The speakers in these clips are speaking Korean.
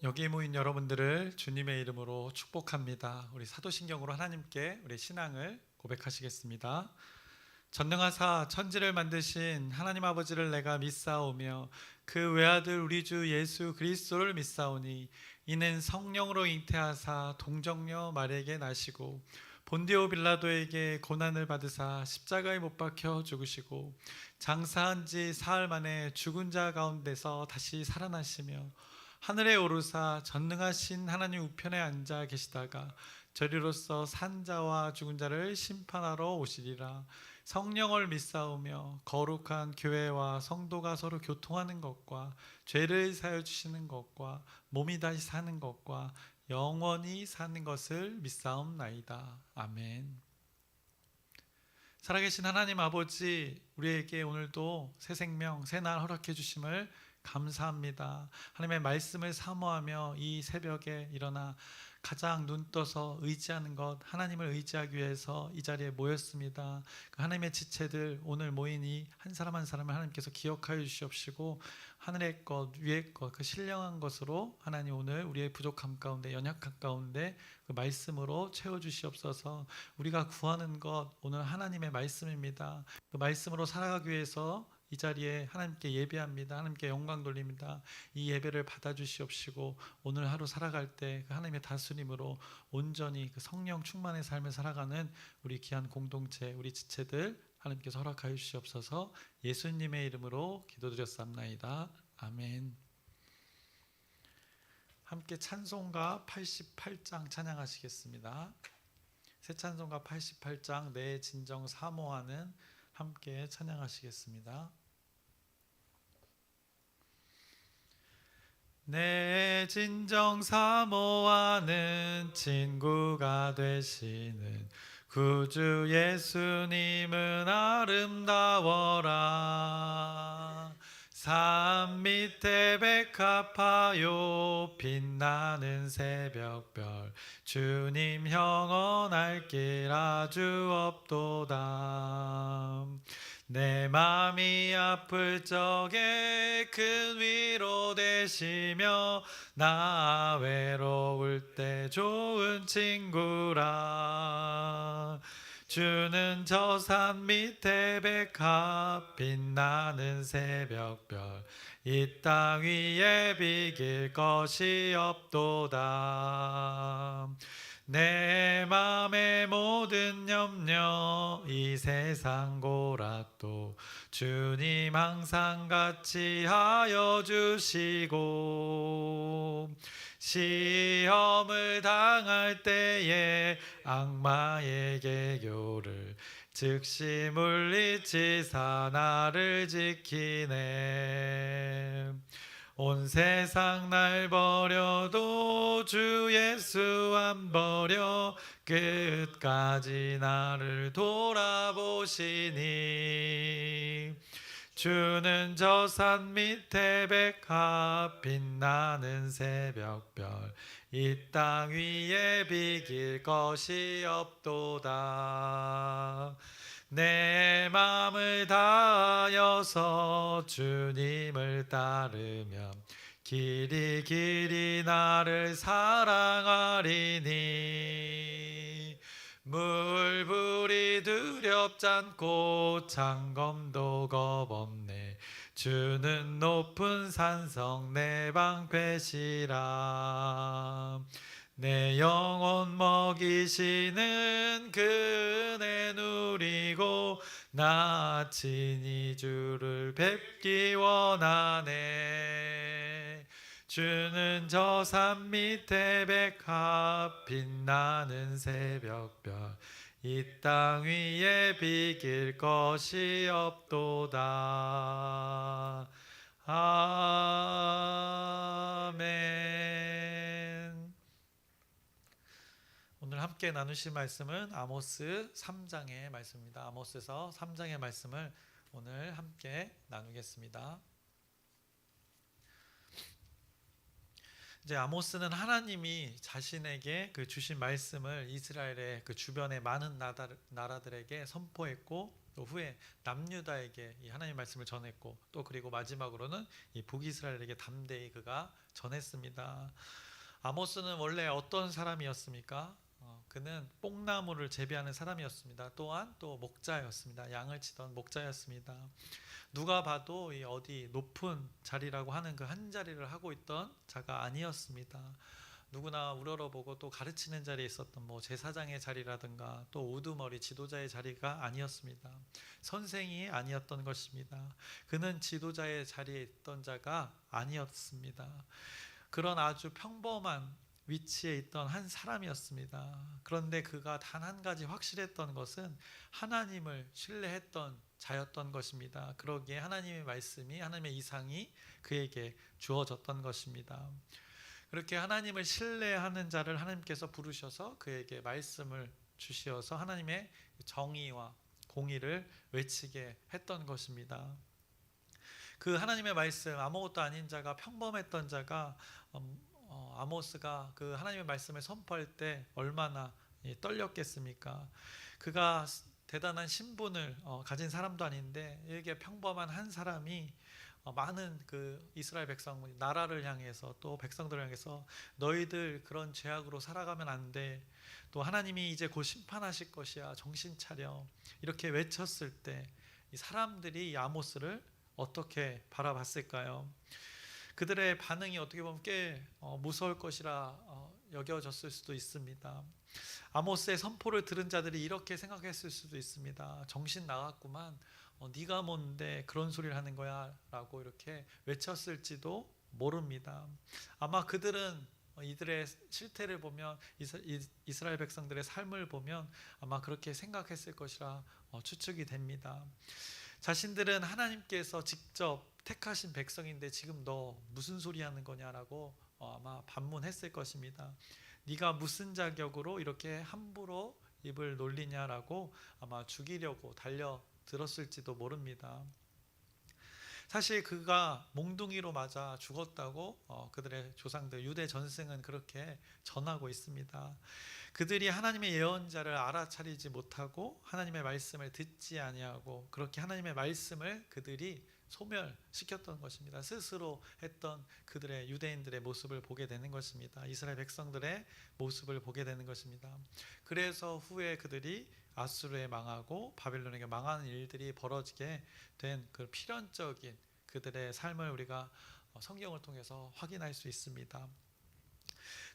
여기 모인 여러분들을 주님의 이름으로 축복합니다. 우리 사도신경으로 하나님께 우리 신앙을 고백하시겠습니다. 전능하사 천지를 만드신 하나님 아버지를 내가 믿사오며 그 외아들 우리 주 예수 그리스도를 믿사오니 이는 성령으로 잉태하사 동정녀 마리에게 나시고 본디오 빌라도에게 고난을 받으사 십자가에 못 박혀 죽으시고 장사한 지 사흘 만에 죽은 자 가운데서 다시 살아나시며 하늘에 오르사 전능하신 하나님 우편에 앉아 계시다가 저리로서 산 자와 죽은 자를 심판하러 오시리라. 성령을 믿사오며 거룩한 교회와 성도가 서로 교통하는 것과 죄를 사여 주시는 것과 몸이 다시 사는 것과 영원히 사는 것을 믿사옵나이다. 아멘. 살아계신 하나님 아버지, 우리에게 오늘도 새 생명, 새 날 허락해 주심을 감사합니다. 하나님의 말씀을 사모하며 이 새벽에 일어나 가장 눈 떠서 의지하는 것, 하나님을 의지하기 위해서 이 자리에 모였습니다. 그 하나님의 지체들 오늘 모인 이 한 사람 한 사람을 하나님께서 기억하여 주시옵시고 하늘의 것, 위의 것, 그 신령한 것으로 하나님 오늘 우리의 부족함 가운데, 연약함 가운데 그 말씀으로 채워주시옵소서. 우리가 구하는 것 오늘 하나님의 말씀입니다. 그 말씀으로 살아가기 위해서 이 자리에 하나님께 예배합니다. 하나님께 영광 돌립니다. 이 예배를 받아주시옵시고 오늘 하루 살아갈 때 그 하나님의 다스림으로 온전히 그 성령 충만의 삶을 살아가는 우리 귀한 공동체, 우리 지체들 하나님께서 허락하여 주시옵소서. 예수님의 이름으로 기도드렸사옵나이다. 아멘. 함께 찬송가 88장 찬양하시겠습니다. 새 찬송가 88장 내 진정 사모하는 함께 찬양하시겠습니다. 내 진정 사모하는 친구가 되시는 구주 예수님은 아름다워라. 산 밑에 백합화요 빛나는 새벽별 주님 영원할 길 아주 없도다. 내 맘이 아플 적에 큰 위로 되시며 나 외로울 때 좋은 친구라. 주는 저 산 밑에 백합 빛나는 새벽별 이 땅 위에 비길 것이 없도다. 내 맘의 모든 염려 이 세상 고락도 주님 항상 같이 하여 주시고 시험을 당할 때에 악마의 개교를 즉시 물리치사 나를 지키네. 온 세상 날 버려도 주 예수 안 버려 끝까지 나를 돌아보시니. 주는 저 산 밑에 백합 빛나는 새벽별 이 땅 위에 비길 것이 없도다. 내 맘을 다하여서 주님을 따르면 길이 길이 나를 사랑하리니. 물불이 두렵지 않고 창검도 겁없네. 주는 높은 산성 내 방패시라. 내 영혼 먹이시는 그 은혜 누리고 나 친히 주를 뵙기 원하네. 주는 저 산 밑에 백합 빛나는 새벽별 이 땅 위에 비길 것이 없도다. 아멘. 오늘 함께 나누실 말씀은 아모스 3장의 말씀입니다. 아모스에서 3장의 말씀을 오늘 함께 나누겠습니다. 이제 아모스는 하나님이 자신에게 그 주신 말씀을 이스라엘의 그 주변의 많은 나라들에게 선포했고 또 후에 남유다에게 이 하나님의 말씀을 전했고, 또 그리고 마지막으로는 이 북이스라엘에게 담대히 그가 전했습니다. 아모스는 원래 어떤 사람이었습니까? 그는 뽕나무를 재배하는 사람이었습니다. 또한 또 목자였습니다. 양을 치던 목자였습니다. 누가 봐도 이 어디 높은 자리라고 하는 그 한 자리를 하고 있던 자가 아니었습니다. 누구나 우러러보고 또 가르치는 자리에 있었던 뭐 제사장의 자리라든가 또 우두머리 지도자의 자리가 아니었습니다. 선생이 아니었던 것입니다. 그는 지도자의 자리에 있던 자가 아니었습니다. 그런 아주 평범한 위치에 있던 한 사람이었습니다. 그런데 그가 단 한 가지 확실했던 것은 하나님을 신뢰했던 자였던 것입니다. 그러기에 하나님의 말씀이, 하나님의 이상이 그에게 주어졌던 것입니다. 그렇게 하나님을 신뢰하는 자를 하나님께서 부르셔서 그에게 말씀을 주시어서 하나님의 정의와 공의를 외치게 했던 것입니다. 그 하나님의 말씀, 아무것도 아닌 자가, 평범했던 자가 아모스가 그 하나님의 말씀을 선포할 때 얼마나 떨렸겠습니까? 그가 대단한 신분을 가진 사람도 아닌데 이렇게 평범한 한 사람이 많은 그 이스라엘 백성, 나라를 향해서 또 백성들을 향해서 너희들 그런 죄악으로 살아가면 안 돼. 또 하나님이 이제 곧 심판하실 것이야. 정신 차려. 이렇게 외쳤을 때 이 사람들이 이 아모스를 어떻게 바라봤을까요? 그들의 반응이 어떻게 보면 꽤 무서울 것이라 여겨졌을 수도 있습니다. 아모스의 선포를 들은 자들이 이렇게 생각했을 수도 있습니다. 정신 나갔구만. 네가 뭔데 그런 소리를 하는 거야 라고 이렇게 외쳤을지도 모릅니다. 아마 그들은 이들의 실태를 보면, 이스라엘 백성들의 삶을 보면 아마 그렇게 생각했을 것이라 추측이 됩니다. 자신들은 하나님께서 직접 택하신 백성인데 지금 너 무슨 소리 하는 거냐라고 아마 반문했을 것입니다. 네가 무슨 자격으로 이렇게 함부로 입을 놀리냐라고 아마 죽이려고 달려들었을지도 모릅니다. 사실 그가 몽둥이로 맞아 죽었다고 그들의 조상들 유대 전승은 그렇게 전하고 있습니다. 그들이 하나님의 예언자를 알아차리지 못하고 하나님의 말씀을 듣지 아니하고 그렇게 하나님의 말씀을 그들이 소멸시켰던 것입니다. 스스로 했던 그들의 유대인들의 모습을 보게 되는 것입니다. 이스라엘 백성들의 모습을 보게 되는 것입니다. 그래서 후에 그들이 아수르에 망하고 바벨론에게 망하는 일들이 벌어지게 된 그 필연적인 그들의 삶을 우리가 성경을 통해서 확인할 수 있습니다.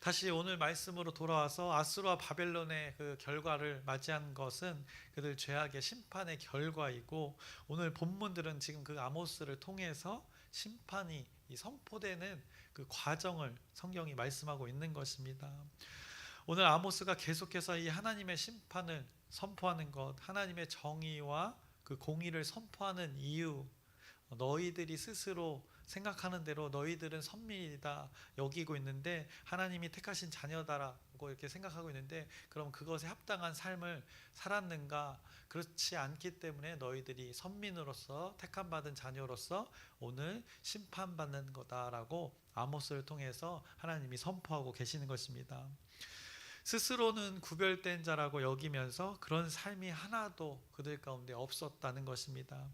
다시 오늘 말씀으로 돌아와서 아수르와 바벨론의 그 결과를 맞이한 것은 그들 죄악의 심판의 결과이고, 오늘 본문들은 지금 그 아모스를 통해서 심판이 선포되는 그 과정을 성경이 말씀하고 있는 것입니다. 오늘 아모스가 계속해서 이 하나님의 심판을 선포하는 것, 하나님의 정의와 그 공의를 선포하는 이유, 너희들이 스스로 생각하는 대로 너희들은 선민이다 여기고 있는데 하나님이 택하신 자녀다라고 이렇게 생각하고 있는데, 그럼 그것에 합당한 삶을 살았는가? 그렇지 않기 때문에 너희들이 선민으로서 택함받은 자녀로서 오늘 심판받는 거다라고 아모스를 통해서 하나님이 선포하고 계시는 것입니다. 스스로는 구별된 자라고 여기면서 그런 삶이 하나도 그들 가운데 없었다는 것입니다.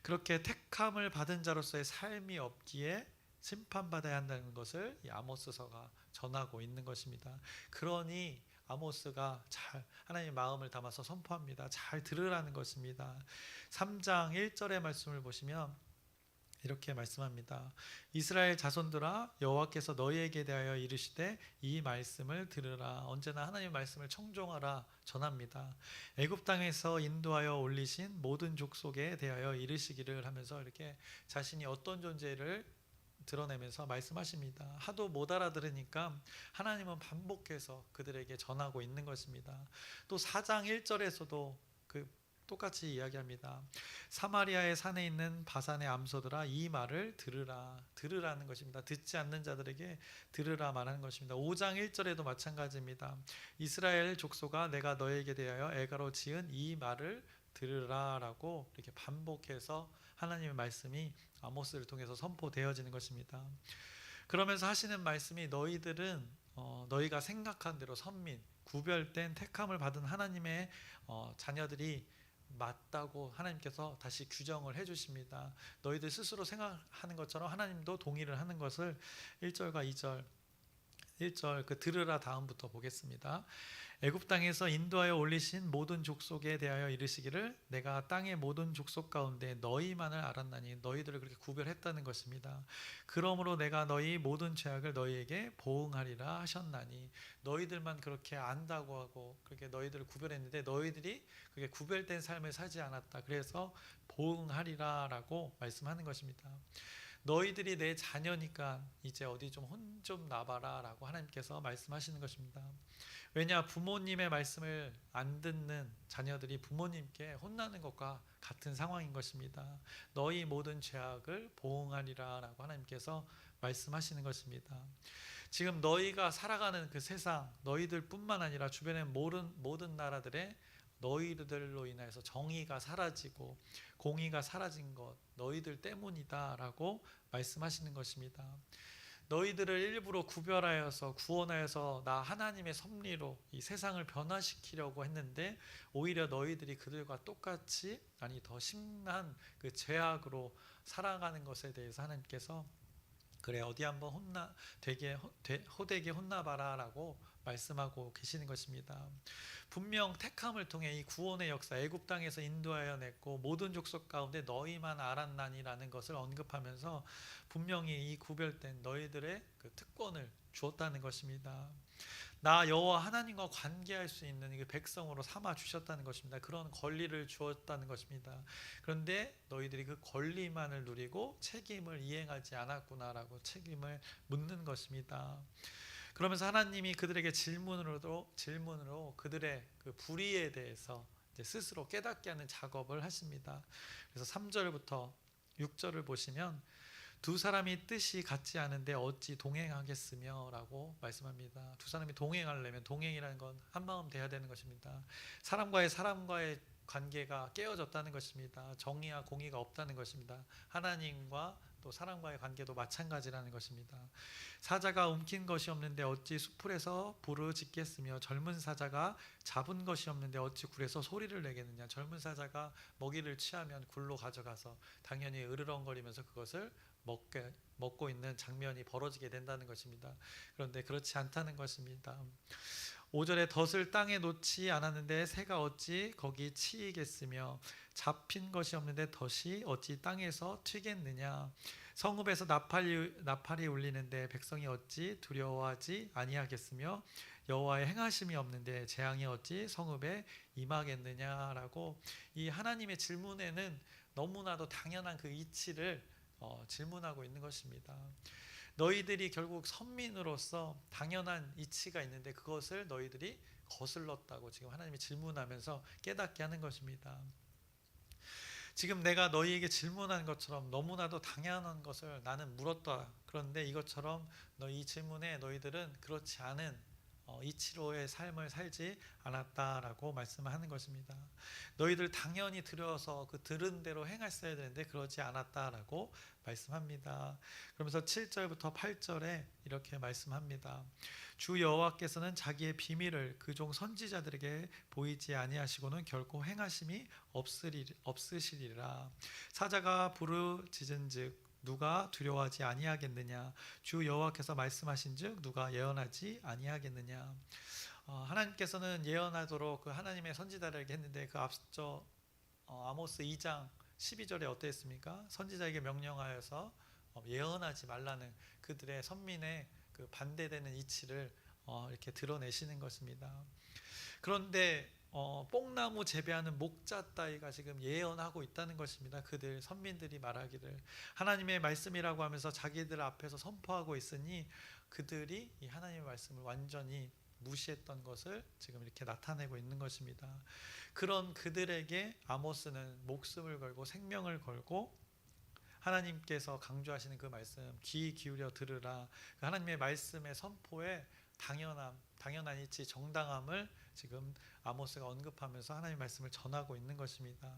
그렇게 택함을 받은 자로서의 삶이 없기에 심판받아야 한다는 것을 이 아모스서가 전하고 있는 것입니다. 그러니 아모스가 잘 하나님의 마음을 담아서 선포합니다. 잘 들으라는 것입니다. 3장 1절의 말씀을 보시면 이렇게 말씀합니다. 이스라엘 자손들아, 여호와께서 너희에게 대하여 이르시되 이 말씀을 들으라. 언제나 하나님의 말씀을 청종하라 전합니다. 애굽 땅에서 인도하여 올리신 모든 족속에 대하여 이르시기를 하면서 이렇게 자신이 어떤 존재를 드러내면서 말씀하십니다. 하도 못 알아들으니까 하나님은 반복해서 그들에게 전하고 있는 것입니다. 또 4장 1절에서도 똑같이 이야기합니다. 사마리아의 산에 있는 바산의 암소들아, 이 말을 들으라. 들으라는 것입니다. 듣지 않는 자들에게 들으라 말하는 것입니다. 5장 1절에도 마찬가지입니다. 이스라엘 족속아, 내가 너에게 대하여 애가로 지은 이 말을 들으라라고 이렇게 반복해서 하나님의 말씀이 아모스를 통해서 선포되어지는 것입니다. 그러면서 하시는 말씀이 너희들은 너희가 생각한 대로 선민, 구별된 택함을 받은 하나님의 자녀들이 맞다고 하나님께서 다시 규정을 해주십니다. 너희들 스스로 생각하는 것처럼 하나님도 동의를 하는 것을 1절과 2절 1절 그 들으라 다음부터 보겠습니다. 애굽 땅에서 인도하여 올리신 모든 족속에 대하여 이르시기를 내가 땅의 모든 족속 가운데 너희만을 알았나니 너희들을 그렇게 구별했다는 것입니다. 그러므로 내가 너희 모든 죄악을 너희에게 보응하리라 하셨나니 너희들만 그렇게 안다고 하고 그렇게 너희들을 구별했는데 너희들이 그게 구별된 삶을 살지 않았다. 그래서 보응하리라라고 말씀하는 것입니다. 너희들이 내 자녀니까 이제 어디 좀 혼 좀 나봐라 라고 하나님께서 말씀하시는 것입니다. 왜냐, 부모님의 말씀을 안 듣는 자녀들이 부모님께 혼나는 것과 같은 상황인 것입니다. 너희 모든 죄악을 보응하리라 라고 하나님께서 말씀하시는 것입니다. 지금 너희가 살아가는 그 세상, 너희들 뿐만 아니라 주변의 모든 나라들의 너희들로 인해서 정의가 사라지고 공의가 사라진 것 너희들 때문이다 라고 말씀하시는 것입니다. 너희들을 일부러 구별하여서 구원하여서 나 하나님의 섭리로 이 세상을 변화시키려고 했는데 오히려 너희들이 그들과 똑같이 아니 더 심한 그 죄악으로 살아가는 것에 대해서 하나님께서 그래 어디 한번 호되게 혼나봐라 라고 말씀하고 계시는 것입니다. 분명 택함을 통해 이 구원의 역사 애굽 땅에서 인도하여 냈고 모든 족속 가운데 너희만 알았나니라는 것을 언급하면서 분명히 이 구별된 너희들의 그 특권을 주었다는 것입니다. 나 여호와 하나님과 관계할 수 있는 그 백성으로 삼아 주셨다는 것입니다. 그런 권리를 주었다는 것입니다. 그런데 너희들이 그 권리만을 누리고 책임을 이행하지 않았구나라고 책임을 묻는 것입니다. 그러면서 하나님이 그들에게 질문으로 그들의 그 불의에 대해서 이제 스스로 깨닫게 하는 작업을 하십니다. 그래서 3절부터 6절을 보시면 두 사람이 뜻이 같지 않은데 어찌 동행하겠으며 라고 말씀합니다. 두 사람이 동행하려면 동행이라는 건 한마음 돼야 되는 것입니다. 사람과의 관계가 깨어졌다는 것입니다. 정의와 공의가 없다는 것입니다. 하나님과 또 사람과의 관계도 마찬가지라는 것입니다. 사자가 움킨 것이 없는데 어찌 수풀에서 불을 짓겠으며 젊은 사자가 잡은 것이 없는데 어찌 굴에서 소리를 내겠느냐. 젊은 사자가 먹이를 취하면 굴로 가져가서 당연히 으르렁거리면서 그것을 먹고 있는 장면이 벌어지게 된다는 것입니다. 그런데 그렇지 않다는 것입니다. 5절에 덫을 땅에 놓지 않았는데 새가 어찌 거기 치이겠으며 잡힌 것이 없는데 덫이 어찌 땅에서 튀겠느냐. 성읍에서 나팔이 울리는데 백성이 어찌 두려워하지 아니하겠으며 여호와의 행하심이 없는데 재앙이 어찌 성읍에 임하겠느냐라고 이 하나님의 질문에는 너무나도 당연한 그 이치를 질문하고 있는 것입니다. 너희들이 결국 선민으로서 당연한 이치가 있는데 그것을 너희들이 거슬렀다고 지금 하나님이 질문하면서 깨닫게 하는 것입니다. 지금 내가 너희에게 질문한 것처럼 너무나도 당연한 것을 나는 물었다. 그런데 이것처럼 이 질문에 너희들은 그렇지 않은 이치로의 삶을 살지 않았다라고 말씀하는 것입니다. 너희들 당연히 들어서 그 들은 대로 행했어야 되는데 그러지 않았다라고 말씀합니다. 그러면서 7절부터 8절에 이렇게 말씀합니다. 주 여호와께서는 자기의 비밀을 그 종 선지자들에게 보이지 아니하시고는 결코 행하심이 없으시리라. 사자가 부르짖은즉 누가 두려워하지 아니하겠느냐. 주 여호와께서 말씀하신즉 누가 예언하지 아니하겠느냐. 하나님께서는 예언하도록 그 하나님의 선지자들에게 했는데 그 앞서 아모스 2장 12절에 어땠습니까? 선지자에게 명령하여서 예언하지 말라는 그들의 선민의 그 반대되는 이치를 이렇게 드러내시는 것입니다. 그런데 뽕나무 재배하는 목자 따위가 지금 예언하고 있다는 것입니다. 그들 선민들이 말하기를 하나님의 말씀이라고 하면서 자기들 앞에서 선포하고 있으니 그들이 이 하나님의 말씀을 완전히 무시했던 것을 지금 이렇게 나타내고 있는 것입니다. 그런 그들에게 아모스는 목숨을 걸고 생명을 걸고 하나님께서 강조하시는 그 말씀 귀 기울여 들으라. 그 하나님의 말씀의 선포에 당연한 이치 정당함을 지금 아모스가 언급하면서 하나님의 말씀을 전하고 있는 것입니다.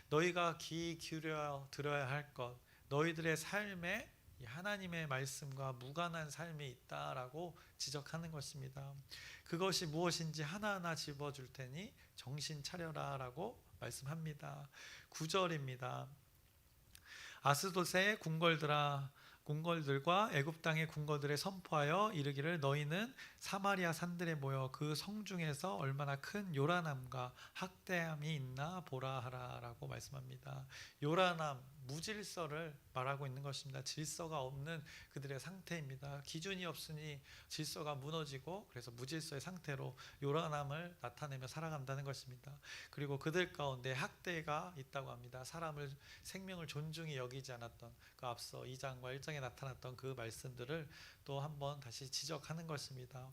너희가 귀 기울여 들어야 할 것, 너희들의 삶에 하나님의 말씀과 무관한 삶이 있다라고 지적하는 것입니다. 그것이 무엇인지 하나하나 짚어줄 테니 정신 차려라 라고 말씀합니다. 9절입니다. 아스돗의 궁궐들과 애굽 땅의 궁궐들에 선포하여 이르기를 너희는 사마리아 산들에 모여 그 성중에서 얼마나 큰 요란함과 학대함이 있나 보라 하라라고 말씀합니다. 요란함, 무질서를 말하고 있는 것입니다. 질서가 없는 그들의 상태입니다. 기준이 없으니 질서가 무너지고 그래서 무질서의 상태로 요란함을 나타내며 살아간다는 것입니다. 그리고 그들 가운데 학대가 있다고 합니다. 생명을 존중히 여기지 않았던 그 앞서 2장과 1장에 나타났던 그 말씀들을 또 한번 다시 지적하는 것입니다.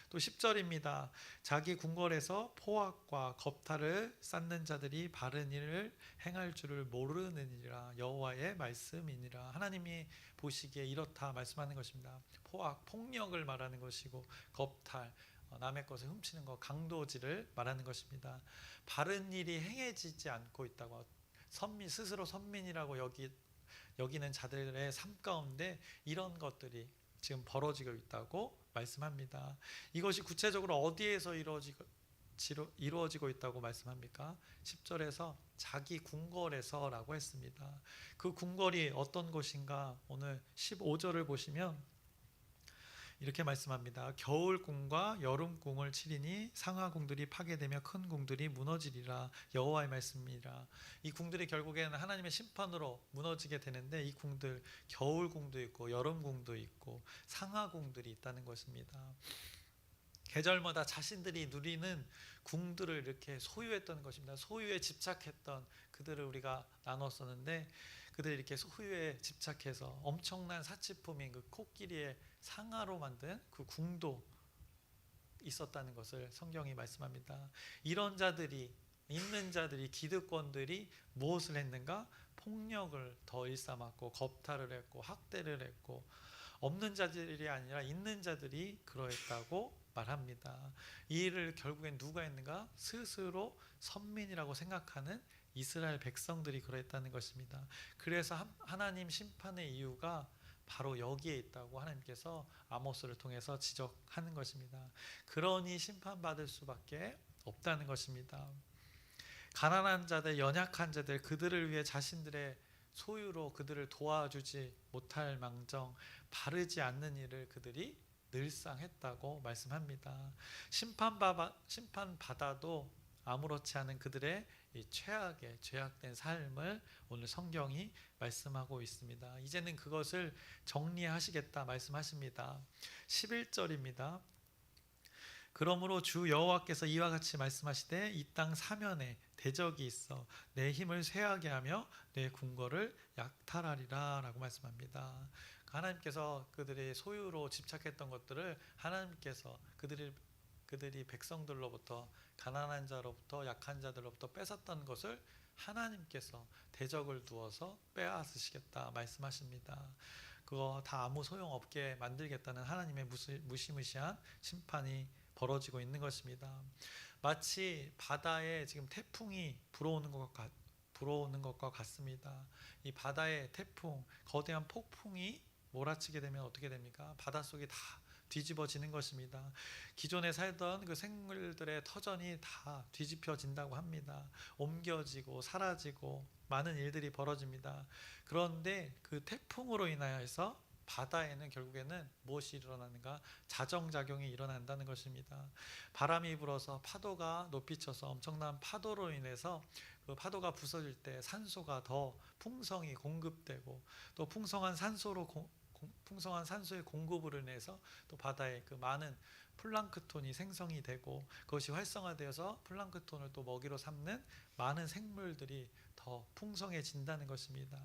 또 10절입니다. 자기 궁궐에서 포악과 겁탈을 쌓는 자들이 바른 일을 행할 줄을 모르느니라. 여호와의 말씀이니라. 하나님이 보시기에 이렇다 말씀하는 것입니다. 포악, 폭력을 말하는 것이고 겁탈, 남의 것을 훔치는 것, 강도질을 말하는 것입니다. 바른 일이 행해지지 않고 있다고, 스스로 선민이라고 여기는 자들의 삶 가운데 이런 것들이 지금 벌어지고 있다고 말씀합니다. 이것이 구체적으로 어디에서 이루어지고 있다고 말씀합니까? 10절에서 자기 궁궐에서라고 했습니다. 그 궁궐이 어떤 곳인가? 오늘 15절을 보시면 이렇게 말씀합니다. 겨울궁과 여름궁을 치리니 상하궁들이 파괴되며 큰 궁들이 무너지리라. 여호와의 말씀이라. 이 궁들이 결국에는 하나님의 심판으로 무너지게 되는데, 이 궁들, 겨울궁도 있고 여름궁도 있고 상하궁들이 있다는 것입니다. 계절마다 자신들이 누리는 궁들을 이렇게 소유했던 것입니다. 소유에 집착했던 그들을 우리가 나눴었는데, 그들이 이렇게 소유에 집착해서 엄청난 사치품인 그 코끼리의 상아로 만든 그 궁도 있었다는 것을 성경이 말씀합니다. 이런 자들이, 있는 자들이, 기득권들이 무엇을 했는가? 폭력을 더 일삼았고 겁탈을 했고 학대를 했고, 없는 자들이 아니라 있는 자들이 그러했다고 말합니다. 이 일을 결국엔 누가 했는가? 스스로 선민이라고 생각하는 이스라엘 백성들이 그랬다는 것입니다. 그래서 하나님 심판의 이유가 바로 여기에 있다고 하나님께서 아모스를 통해서 지적하는 것입니다. 그러니 심판받을 수밖에 없다는 것입니다. 가난한 자들, 연약한 자들, 그들을 위해 자신들의 소유로 그들을 도와주지 못할 망정 바르지 않는 일을 그들이 늘상 했다고 말씀합니다. 심판받아도 아무렇지 않은 그들의 이 최악의 죄악된 삶을 오늘 성경이 말씀하고 있습니다. 이제는 그것을 정리하시겠다 말씀하십니다. 11절입니다. 그러므로 주 여호와께서 이와 같이 말씀하시되 이 땅 사면에 대적이 있어 내 힘을 쇠하게 하며 내 궁궐을 약탈하리라 라고 말씀합니다. 하나님께서 그들의 소유로 집착했던 것들을 하나님께서 그들이 백성들로부터, 가난한 자로부터, 약한 자들로부터 뺏었던 것을 하나님께서 대적을 두어서 빼앗으시겠다 말씀하십니다. 그거 다 아무 소용없게 만들겠다는 하나님의 무시무시한 심판이 벌어지고 있는 것입니다. 마치 바다에 지금 태풍이 불어오는 것과 같습니다. 이 바다의 태풍, 거대한 폭풍이 몰아치게 되면 어떻게 됩니까? 바닷속이 다 뒤집어지는 것입니다. 기존에 살던 그 생물들의 터전이 다 뒤집혀진다고 합니다. 옮겨지고 사라지고 많은 일들이 벌어집니다. 그런데 그 태풍으로 인하여서 바다에는 결국에는 무엇이 일어나는가? 자정작용이 일어난다는 것입니다. 바람이 불어서 파도가 높이 쳐서 엄청난 파도로 인해서 그 파도가 부서질 때 산소가 더 풍성히 공급되고, 또 풍성한 산소의 공급으로 인해서 또 바다에 그 많은 플랑크톤이 생성이 되고, 그것이 활성화되어서 플랑크톤을 또 먹이로 삼는 많은 생물들이 더 풍성해진다는 것입니다.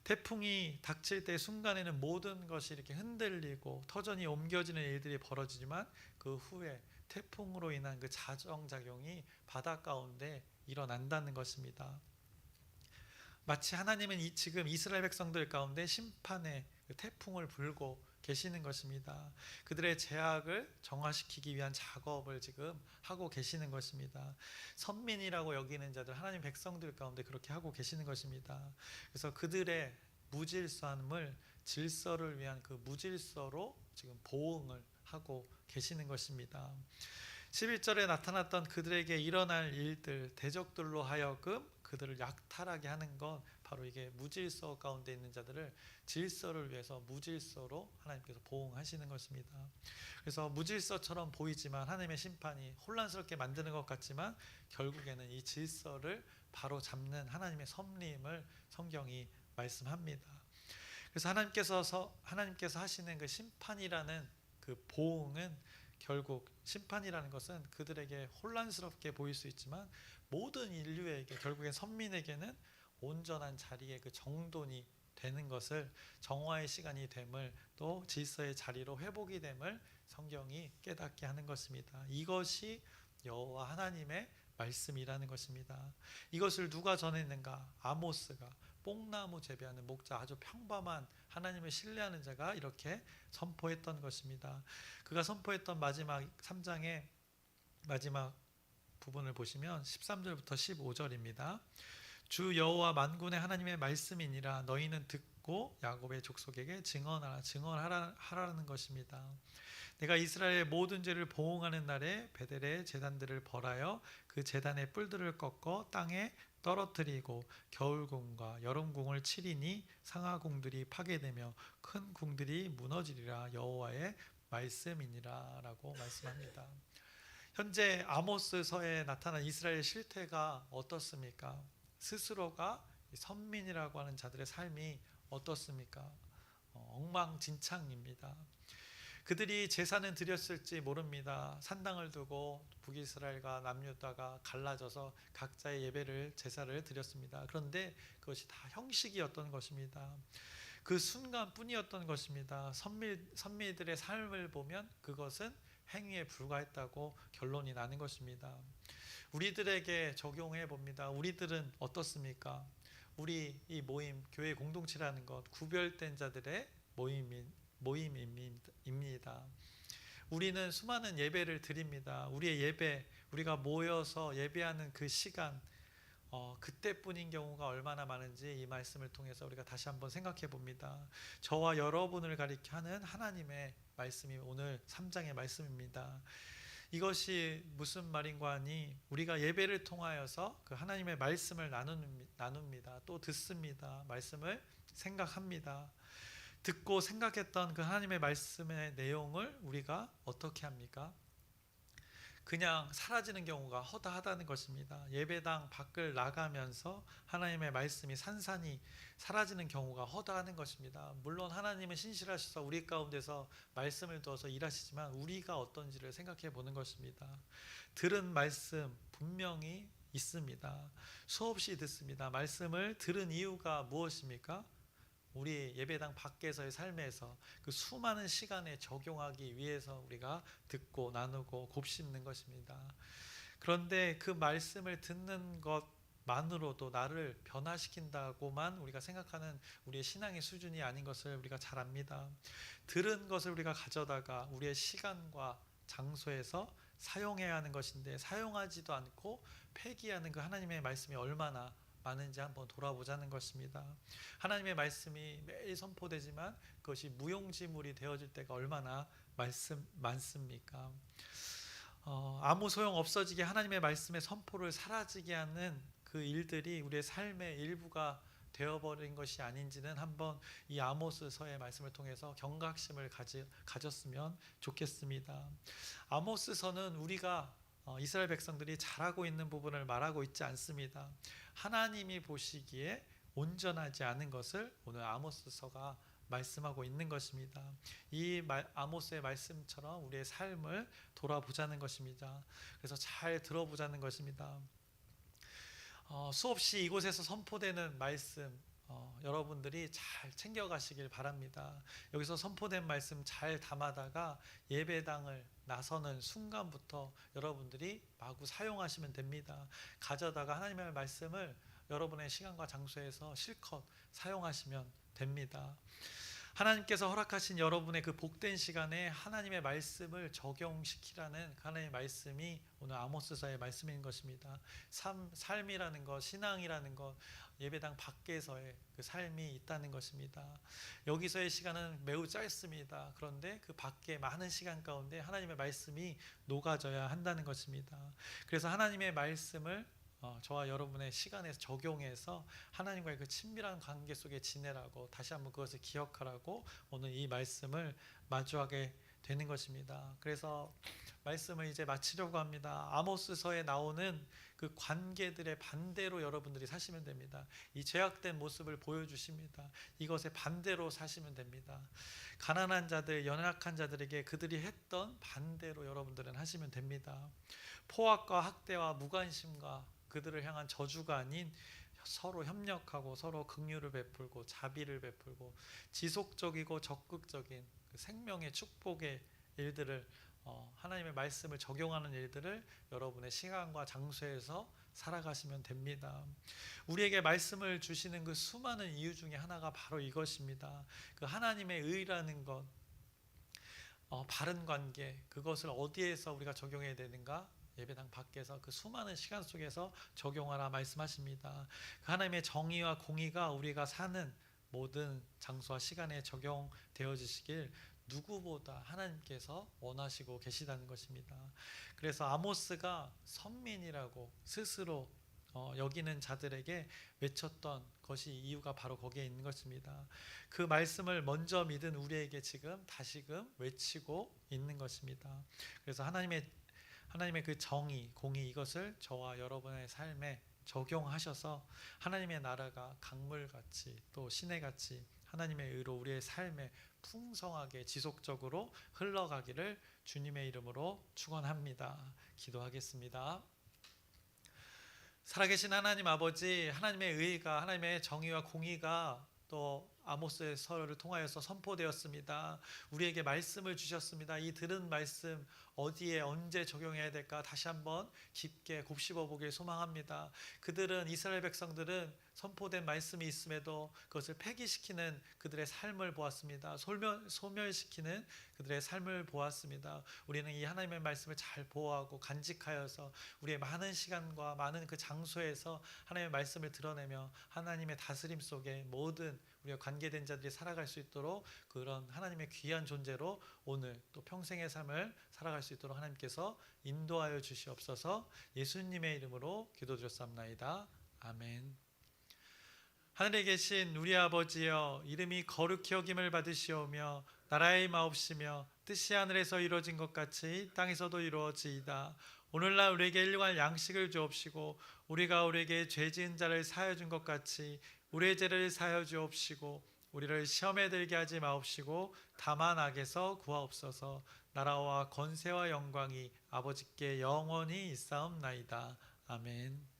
태풍이 닥칠 때 순간에는 모든 것이 이렇게 흔들리고 터전이 옮겨지는 일들이 벌어지지만 그 후에 태풍으로 인한 그 자정작용이 바다 가운데 일어난다는 것입니다. 마치 하나님은 지금 이스라엘 백성들 가운데 심판의 그 태풍을 불고 계시는 것입니다. 그들의 죄악을 정화시키기 위한 작업을 지금 하고 계시는 것입니다. 선민이라고 여기는 자들, 하나님 백성들 가운데 그렇게 하고 계시는 것입니다. 그래서 그들의 무질서함을 질서를 위한 그 무질서로 지금 보응을 하고 계시는 것입니다. 11절에 나타났던 그들에게 일어날 일들, 대적들로 하여금 그들을 약탈하게 하는 건 바로 이게 무질서 가운데 있는 자들을 질서를 위해서 무질서로 하나님께서 보응하시는 것입니다. 그래서 무질서처럼 보이지만 하나님의 심판이 혼란스럽게 만드는 것 같지만 결국에는 이 질서를 바로 잡는 하나님의 섭리임을 성경이 말씀합니다. 그래서 하나님께서 하시는 그 심판이라는 그 보응은 결국 심판이라는 것은 그들에게 혼란스럽게 보일 수 있지만 모든 인류에게 결국엔 선민에게는 온전한 자리의 그 정돈이 되는 것을 정화의 시간이 됨을 또 질서의 자리로 회복이 됨을 성경이 깨닫게 하는 것입니다. 이것이 여호와 하나님의 말씀이라는 것입니다. 이것을 누가 전했는가? 아모스가 뽕나무 재배하는 목자 아주 평범한 하나님을 신뢰하는 자가 이렇게 선포했던 것입니다. 그가 선포했던 마지막 3장의 마지막 부분을 보시면 13절부터 15절입니다. 주 여호와 만군의 하나님의 말씀이니라 너희는 듣고 야곱의 족속에게 증언하라는 것입니다. 내가 이스라엘의 모든 죄를 보응하는 날에 베델의 제단들을 벌하여 그 제단의 뿔들을 꺾어 땅에 떨어뜨리고 겨울궁과 여름궁을 치리니 상하궁들이 파괴되며 큰 궁들이 무너지리라 여호와의 말씀이니라 라고 말씀합니다. 현재 아모스서에 나타난 이스라엘 실태가 어떻습니까? 스스로가 선민이라고 하는 자들의 삶이 어떻습니까? 엉망진창입니다. 그들이 제사는 드렸을지 모릅니다. 산당을 두고 북이스라엘과 남유다가 갈라져서 각자의 예배를 제사를 드렸습니다. 그런데 그것이 다 형식이었던 것입니다. 그 순간뿐이었던 것입니다. 선미들의 삶을 보면 그것은 행위에 불과했다고 결론이 나는 것입니다. 우리들에게 적용해 봅니다. 우리들은 어떻습니까? 우리 이 모임, 교회 공동체라는 것, 구별된 자들의 모임입니다. 우리는 수많은 예배를 드립니다. 우리의 예배, 우리가 모여서 예배하는 그 시간, 그때뿐인 경우가 얼마나 많은지 이 말씀을 통해서 우리가 다시 한번 생각해 봅니다. 저와 여러분을 가리켜 하는 하나님의 말씀이 오늘 3장의 말씀입니다. 이것이 무슨 말인가 하니 우리가 예배를 통하여서 그 하나님의 말씀을 나눕니다. 또 듣습니다. 말씀을 생각합니다. 듣고 생각했던 그 하나님의 말씀의 내용을 우리가 어떻게 합니까? 그냥 사라지는 경우가 허다하다는 것입니다. 예배당 밖을 나가면서 하나님의 말씀이 산산이 사라지는 경우가 허다하는 것입니다. 물론 하나님은 신실하셔서 우리 가운데서 말씀을 두어서 일하시지만 우리가 어떤지를 생각해 보는 것입니다. 들은 말씀 분명히 있습니다. 수없이 듣습니다. 말씀을 들은 이유가 무엇입니까? 우리 예배당 밖에서의 삶에서 그 수많은 시간에 적용하기 위해서 우리가 듣고 나누고 곱씹는 것입니다. 그런데 그 말씀을 듣는 것만으로도 나를 변화시킨다고만 우리가 생각하는 우리의 신앙의 수준이 아닌 것을 우리가 잘 압니다. 들은 것을 우리가 가져다가 우리의 시간과 장소에서 사용해야 하는 것인데 사용하지도 않고 폐기하는 그 하나님의 말씀이 얼마나 많은지 한번 돌아보자는 것입니다. 하나님의 말씀이 매일 선포되지만 그것이 무용지물이 되어질 때가 얼마나 많습니까? 아무 소용 없어지게 하나님의 말씀의 선포를 사라지게 하는 그 일들이 우리의 삶의 일부가 되어버린 것이 아닌지는 한번 이 아모스서의 말씀을 통해서 경각심을 가졌으면 좋겠습니다. 아모스서는 우리가 이스라엘 백성들이 잘하고 있는 부분을 말하고 있지 않습니다. 하나님이 보시기에 온전하지 않은 것을 오늘 아모스서가 말씀하고 있는 것입니다. 이 아모스의 말씀처럼 우리의 삶을 돌아보자는 것입니다. 그래서 잘 들어보자는 것입니다. 수없이 이곳에서 선포되는 말씀 여러분들이 잘 챙겨가시길 바랍니다. 여기서 선포된 말씀 잘 담아다가 예배당을 나서는 순간부터 여러분들이 마구 사용하시면 됩니다. 가져다가 하나님의 말씀을 여러분의 시간과 장소에서 실컷 사용하시면 됩니다. 하나님께서 허락하신 여러분의 그 복된 시간에 하나님의 말씀을 적용시키라는 하나님의 말씀이 오늘 아모스서의 말씀인 것입니다. 삶이라는 것, 신앙이라는 것, 예배당 밖에서의 그 삶이 있다는 것입니다. 여기서의 시간은 매우 짧습니다. 그런데 그 밖에 많은 시간 가운데 하나님의 말씀이 녹아져야 한다는 것입니다. 그래서 하나님의 말씀을 저와 여러분의 시간에서 적용해서 하나님과의 그 친밀한 관계 속에 지내라고, 다시 한번 그것을 기억하라고 오늘 이 말씀을 마주하게 되는 것입니다. 그래서 말씀을 이제 마치려고 합니다. 아모스서에 나오는 그 관계들의 반대로 여러분들이 사시면 됩니다. 이 죄악된 모습을 보여주십니다. 이것의 반대로 사시면 됩니다. 가난한 자들, 연약한 자들에게 그들이 했던 반대로 여러분들은 하시면 됩니다. 포악과 학대와 무관심과 그들을 향한 저주가 아닌 서로 협력하고 서로 긍휼을 베풀고 자비를 베풀고 지속적이고 적극적인 그 생명의 축복의 일들을, 하나님의 말씀을 적용하는 일들을 여러분의 시간과 장소에서 살아가시면 됩니다. 우리에게 말씀을 주시는 그 수많은 이유 중에 하나가 바로 이것입니다. 그 하나님의 의라는 것, 바른 관계, 그것을 어디에서 우리가 적용해야 되는가? 예배당 밖에서 그 수많은 시간 속에서 적용하라 말씀하십니다. 그 하나님의 정의와 공의가 우리가 사는 모든 장소와 시간에 적용되어지시길 누구보다 하나님께서 원하시고 계시다는 것입니다. 그래서 아모스가 선민이라고 스스로 여기는 자들에게 외쳤던 것이 이유가 바로 거기에 있는 것입니다. 그 말씀을 먼저 믿은 우리에게 지금 다시금 외치고 있는 것입니다. 그래서 하나님의 그 정의, 공의, 이것을 저와 여러분의 삶에 적용하셔서 하나님의 나라가 강물같이 또 시내같이 하나님의 의로 우리의 삶에 풍성하게 지속적으로 흘러가기를 주님의 이름으로 축원합니다. 기도하겠습니다. 살아계신 하나님 아버지, 하나님의 의가, 하나님의 정의와 공의가 또 아모스의 서를 통하여서 선포되었습니다. 우리에게 말씀을 주셨습니다. 이 들은 말씀 어디에 언제 적용해야 될까 다시 한번 깊게 곱씹어 보길 소망합니다. 그들은, 이스라엘 백성들은 선포된 말씀이 있음에도 그것을 폐기시키는 그들의 삶을 보았습니다. 소멸시키는 그들의 삶을 보았습니다. 우리는 이 하나님의 말씀을 잘 보호하고 간직하여서 우리의 많은 시간과 많은 그 장소에서 하나님의 말씀을 드러내며 하나님의 다스림 속에 모든 우리가 관계된 자들이 살아갈 수 있도록 그런 하나님의 귀한 존재로 오늘 또 평생의 삶을 살아갈 수 있도록 하나님께서 인도하여 주시옵소서. 예수님의 이름으로 기도드렸사옵나이다. 아멘. 하늘에 계신 우리 아버지여, 이름이 거룩히 여김을 받으시오며 나라의 마옵시며 뜻이 하늘에서 이루어진 것 같이 땅에서도 이루어지이다. 오늘날 우리에게 일용할 양식을 주옵시고 우리가 우리에게 죄 지은 자를 사하여 준 것 같이 우리의 죄를 사하여 주옵시고 우리를 시험에 들게 하지 마옵시고 다만 악에서 구하옵소서. 나라와 권세와 영광이 아버지께 영원히 있사옵나이다. 아멘.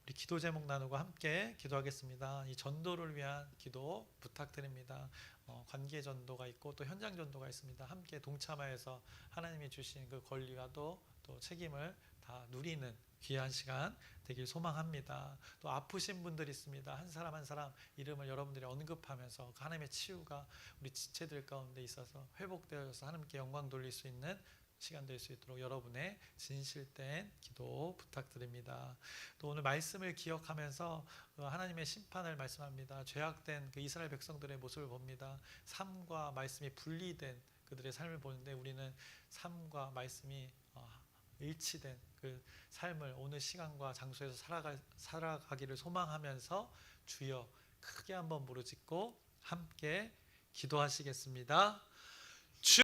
우리 기도 제목 나누고 함께 기도하겠습니다. 이 전도를 위한 기도 부탁드립니다. 관계 전도가 있고 또 현장 전도가 있습니다. 함께 동참하여서 하나님이 주신 그 권리와 또 책임을 다 누리는 귀한 시간 되길 소망합니다. 또 아프신 분들이 있습니다. 한 사람 한 사람 이름을 여러분들이 언급하면서 하나님의 치유가 우리 지체들 가운데 있어서 회복되어서 하나님께 영광 돌릴 수 있는 시간 될 수 있도록 여러분의 진실된 기도 부탁드립니다. 또 오늘 말씀을 기억하면서 하나님의 심판을 말씀합니다. 죄악된 그 이스라엘 백성들의 모습을 봅니다. 삶과 말씀이 분리된 그들의 삶을 보는데 우리는 삶과 말씀이 일치된 그 삶을 오늘 시간과 장소에서 살아가기를 소망하면서 주여 크게 한번 부르짖고 함께 기도하시겠습니다.